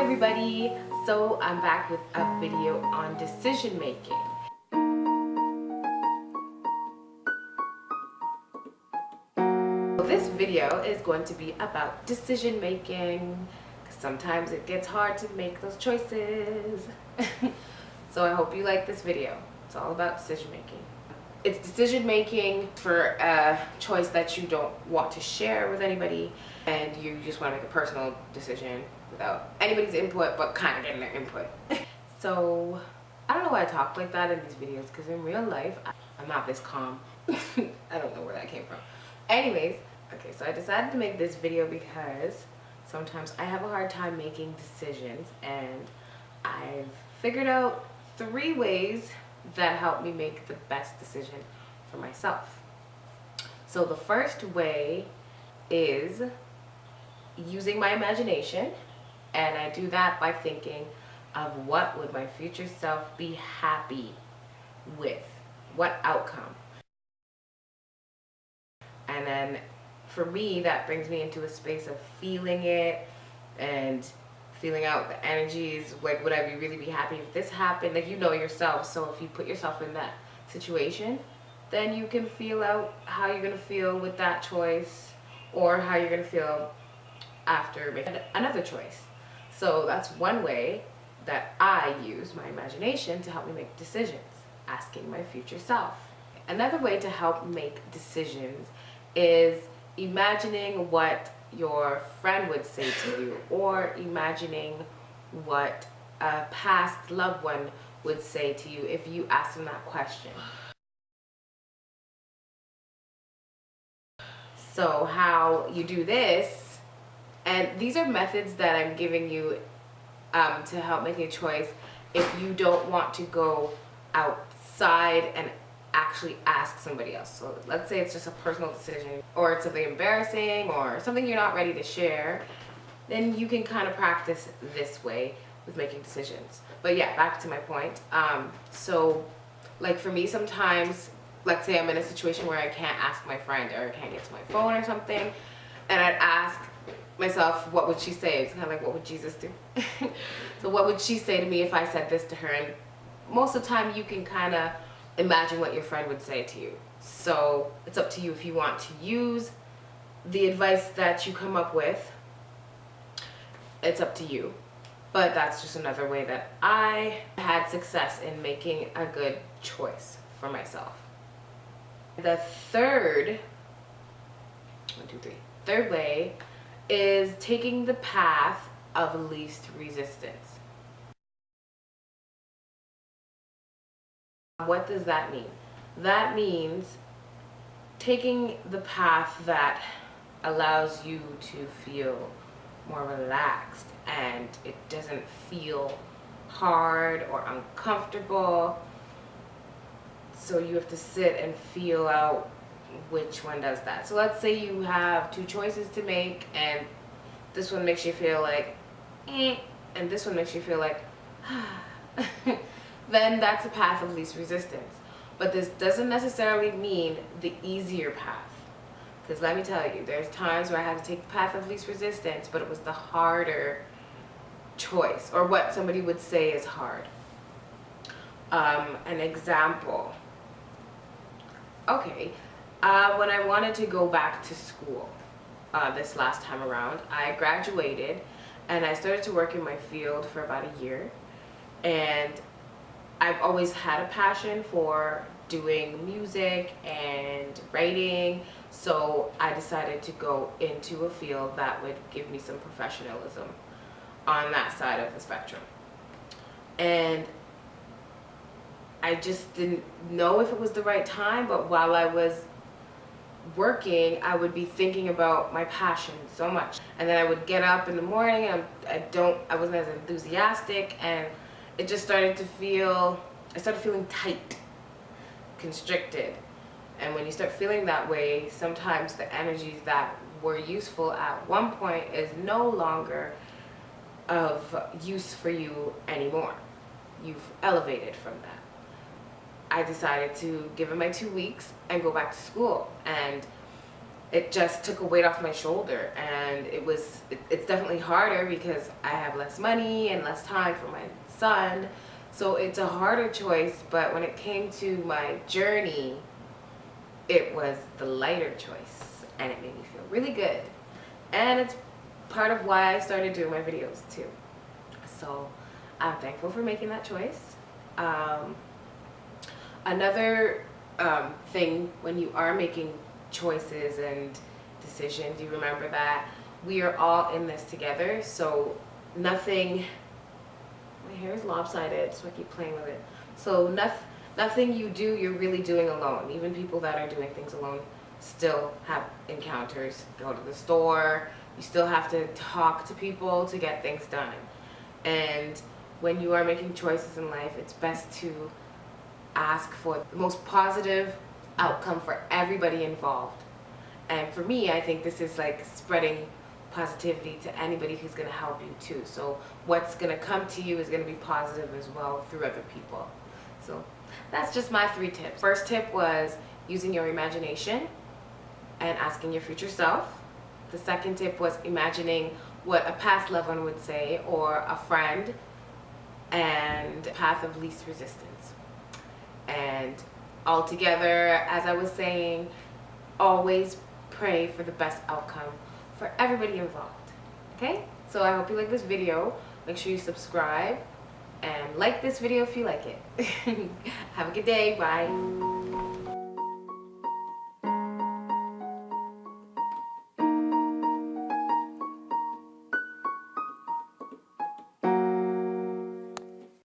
everybody, so I'm back with a video on decision making. This video is going to be about decision making. Sometimes it gets hard to make those choices. So I hope you like this video. It's all about decision making. It's decision making for a choice that you don't want to share with anybody and you just want to make a personal decision without anybody's input but kind of getting their input. So I don't know why I talk like that in these videos, because in real life I'm not this calm. I don't know where that came from. Anyways, okay, so I decided to make this video because sometimes I have a hard time making decisions, and I've figured out 3 ways that help me make the best decision for myself. So the first way is using my imagination, and I do that by thinking of what would my future self be happy with, what outcome. And then for me, that brings me into a space of feeling it and feeling out the energies. Like, would I really be happy if this happened? Like, you know yourself, so if you put yourself in that situation, then you can feel out how you're gonna feel with that choice, or how you're gonna feel after making another choice. So that's one way that I use my imagination to help me make decisions, asking my future self. Another way to help make decisions is imagining what your friend would say to you, or imagining what a past loved one would say to you if you asked them that question. So how you do this, and these are methods that I'm giving you to help make a choice if you don't want to go outside and actually ask somebody else. So let's say it's just a personal decision, or it's something embarrassing, or something you're not ready to share, then you can kind of practice this way with making decisions. But yeah, back to my point. So like for me, sometimes, let's say I'm in a situation where I can't ask my friend, or I can't get to my phone or something, and I'd ask myself, what would she say? It's kind of like, what would Jesus do? So what would she say to me if I said this to her? And most of the time you can kind of imagine what your friend would say to you. So it's up to you if you want to use the advice that you come up with. It's up to you. But that's just another way that I had success in making a good choice for myself. The third way is taking the path of least resistance. What does that mean? That means taking the path that allows you to feel more relaxed and it doesn't feel hard or uncomfortable. So you have to sit and feel out which one does that. So let's say you have 2 choices to make, and this one makes you feel like and this one makes you feel like then that's the path of least resistance. But this doesn't necessarily mean the easier path, because let me tell you, there's times where I had to take the path of least resistance, but it was the harder choice, or what somebody would say is hard. An example. Okay, when I wanted to go back to school this last time around, I graduated and I started to work in my field for about a year, and I've always had a passion for doing music and writing, so I decided to go into a field that would give me some professionalism on that side of the spectrum. And I just didn't know if it was the right time, but while I was working, I would be thinking about my passion so much. And then I would get up in the morning and I wasn't as enthusiastic, and it just started to feel, I started feeling tight, constricted. And when you start feeling that way, sometimes the energies that were useful at one point is no longer of use for you anymore. You've elevated from that. I decided to give it my 2 weeks and go back to school. And it just took a weight off my shoulder, and it's definitely harder because I have less money and less time for my son, so it's a harder choice. But when it came to my journey, it was the lighter choice, and it made me feel really good, and it's part of why I started doing my videos too. So I'm thankful for making that choice. Another thing, when you are making choices and decisions, you remember that we are all in this together. So nothing, my hair is lopsided, so I keep playing with it. So nothing you do, you're really doing alone. Even people that are doing things alone still have encounters. Go to the store, you still have to talk to people to get things done. And when you are making choices in life, it's best to ask for the most positive outcome for everybody involved. And for me, I think this is like spreading positivity to anybody who's going to help you too. So what's going to come to you is going to be positive as well through other people. So that's just my 3 tips. First tip was using your imagination and asking your future self. The second tip was imagining what a past loved one would say, or a friend, and path of least resistance. And altogether, as I was saying, always pray for the best outcome for everybody involved. Okay? So I hope you like this video. Make sure you subscribe and like this video if you like it. Have a good day. Bye.